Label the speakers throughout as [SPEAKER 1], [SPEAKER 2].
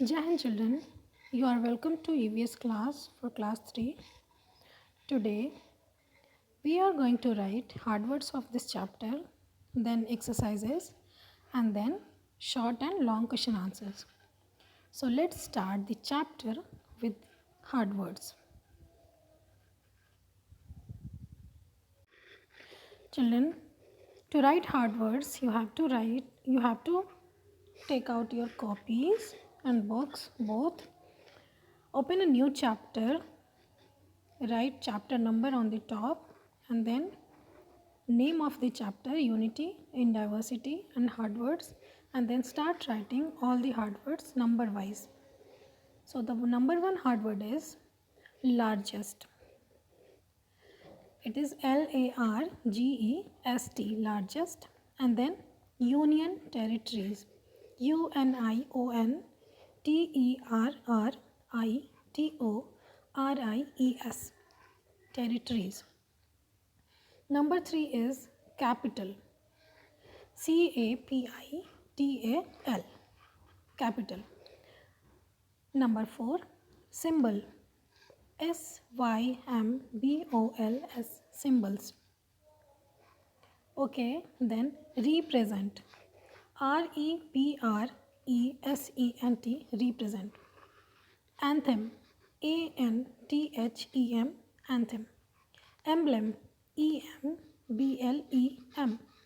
[SPEAKER 1] Jai Hind children, you are welcome to EVS class for class 3. Today we are going to write hard words of this chapter, then exercises and then short and long question answers. So let's start the chapter with hard words. Children, to write hard words you have to take out your copies and books both. Open a new chapter, write chapter number on the top and then name of the chapter, unity in diversity and hard words, and then start writing all the hard words number wise. So the number one hard word is largest. It is LARGEST, largest. And then union territories, UNION territories. Number 3 is capital, CAPITAL, capital. Number 4, symbol, SYMBOLS, symbols. Okay, then represent, REPRESENT, represent. Anthem, ANTHEM, anthem. Emblem, EMBLEM,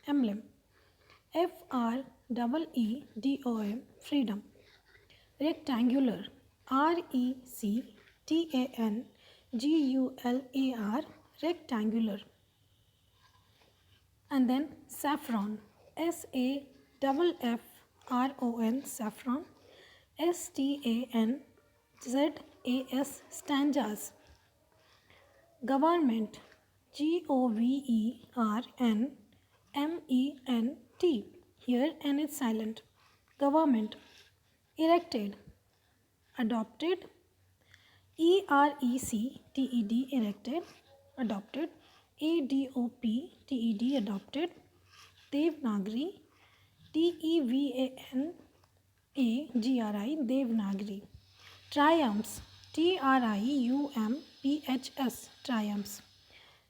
[SPEAKER 1] emblem. FREEDOM, freedom. Rectangular, RECTANGULAR, rectangular. And then saffron, SAFFRON, saffron. STANZAS, stanzas. Government, GOVERNMENT, here N is silent. Government. Erected, adopted, ERECTED, erected, adopted. ADOPTED, adopted. Devanagari, DEVANAGRI, Devanagari. Triumphs, TRIUMPHS, triumphs.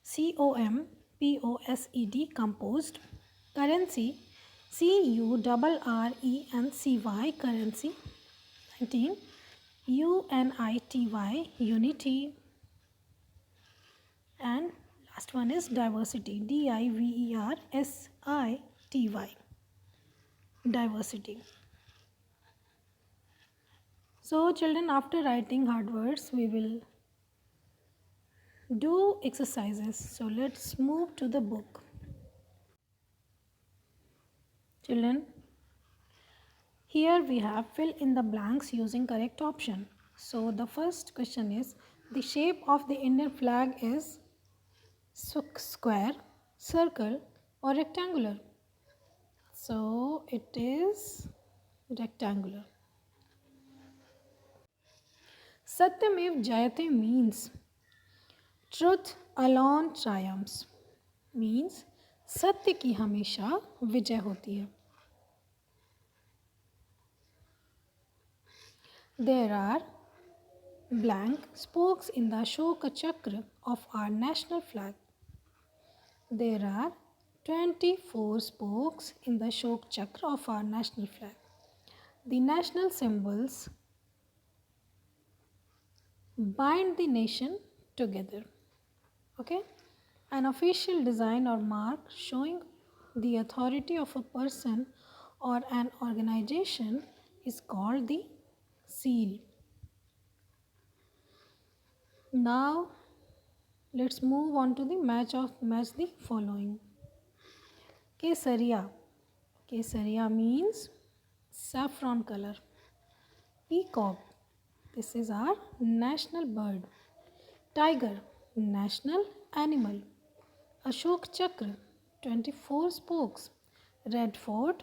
[SPEAKER 1] COMPOSED, composed. Currency, CURRENCY, currency. 19. UNITY, unity. And last one is diversity, DIVERSITY, diversity. So children, after writing hard words we will do exercises. So let's move to the book. Children, here we have fill in the blanks using correct option. So the first question is, the shape of the Indian flag is square, circle or rectangular? So it is rectangular. Satyamev Jayate means truth alone triumphs, means सत्य की हमेशा विजय होती है. There are blank spokes in the Ashoka Chakra of our national flag. There are 24 spokes in the Ashoka Chakra of our national flag. The national symbols bind the nation together. Okay? An official design or mark showing the authority of a person or an organization is called the seal. Now let's move on to the match the following. Kesariya. Kesariya means saffron color. Peacock, this is our national bird. Tiger, national animal. Ashok Chakra, 24 spokes. Red Fort,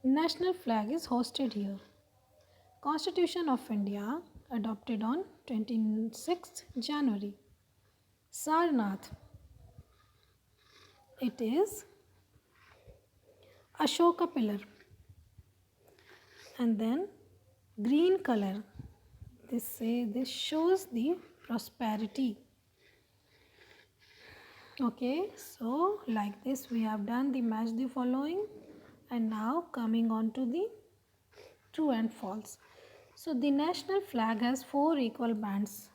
[SPEAKER 1] national flag is hosted here. Constitution of India, adopted on 26th January. Sarnath, it is Ashoka pillar. and then green color. This shows the prosperity. Okay, so like this we have done the match the following, and now coming on to the true and false. So the national flag has 4 equal bands.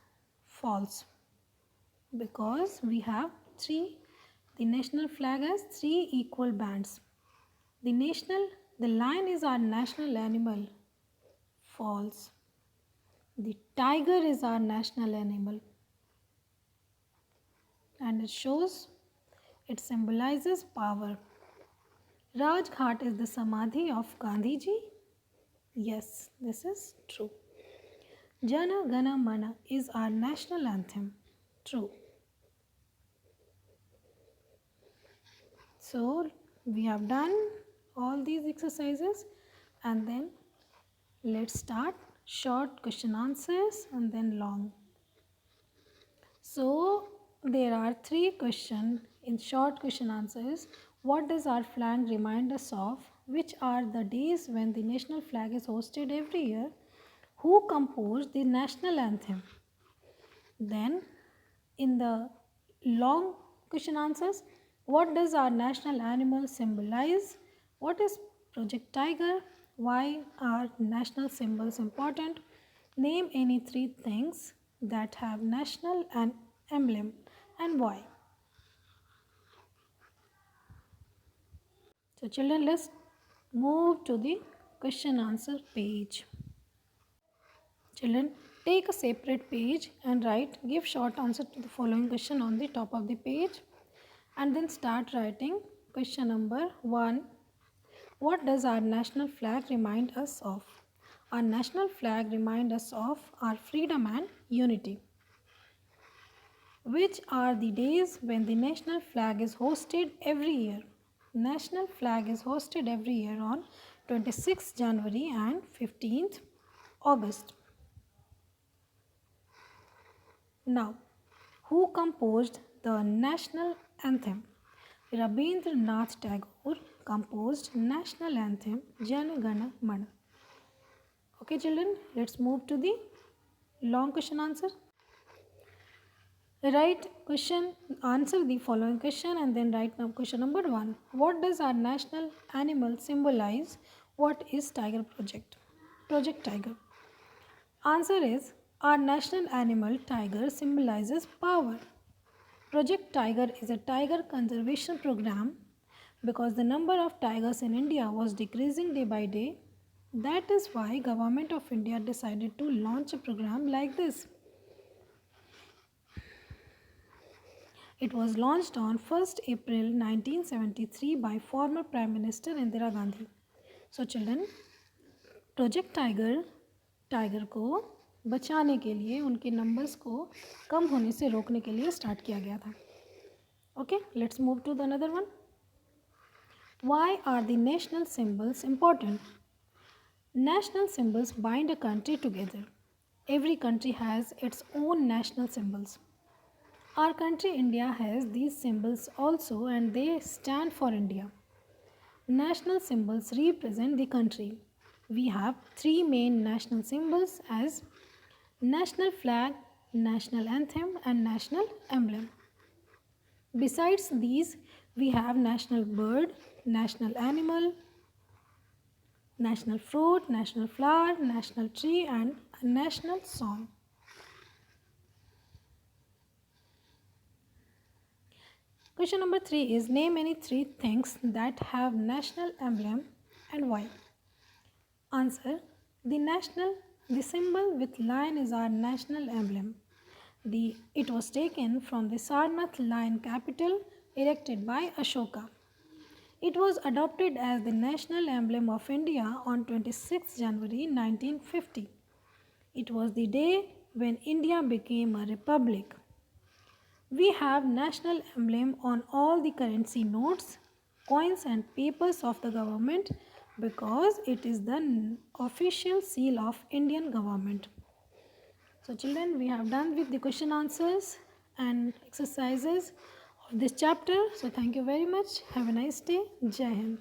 [SPEAKER 1] False, because we have 3. The national flag has 3 equal bands. The lion is our national animal. False. The tiger is our national animal, and it symbolizes power. Rajghat is the Samadhi of Gandhiji. Yes, this is true. Jana Gana Mana is our national anthem. True. So we have done all these exercises, and then let's start short question answers and then long. So there are 3 questions in short question answers. What does our flag remind us of? Which are the days when the national flag is hosted every year? Who composed the national anthem? Then in the long question answers, what does our national animal symbolize? What is Project Tiger? Why are national symbols important? Name any 3 things that have national and emblem and why. So children, let's move to the question answer page. Children, take a separate page and give short answer to the following question on the top of the page, and then start writing question number 1. What does our national flag remind us of? Our national flag reminds us of our freedom and unity. Which are the days when the national flag is hosted every year? National flag is hosted every year on 26th January and 15th August. Now, who composed the national anthem? Rabindranath Tagore composed national anthem Jana Gana Mana. Okay children, let's move to the long question answer. Answer the following question and then write now question number 1. What does our national animal symbolize? What is Tiger Project? Project Tiger. Answer is, our national animal tiger symbolizes power. Project Tiger is a tiger conservation program because the number of tigers in India was decreasing day by day. That is why Government of India decided to launch a program like this. It was launched on 1st April 1973 by former Prime Minister Indira Gandhi. So children, Project tiger को बचाने के लिए, उनके numbers को कम होने से रोकने के लिए स्टार्ट किया गया था. Okay, let's move to the another one. Why are the national symbols important? National symbols bind a country together. Every country has its own national symbols. Our country India has these symbols also, and they stand for India. National symbols represent the country. We have 3 main national symbols as national flag, national anthem and national emblem. Besides these, we have national bird, national animal, national fruit, national flower, national tree and a national song. Question number 3 is, name any 3 things that have national emblem and why. Answer, the symbol with lion is our national emblem. It was taken from the Sarnath lion capital erected by Ashoka. It was adopted as the national emblem of India on 26 January 1950. It was the day when India became a republic. We have national emblem on all the currency notes, coins and papers of the government because it is the official seal of Indian government. So children, we have done with the question answers and exercises of this chapter. So thank you very much. Have a nice day. Jai Hind.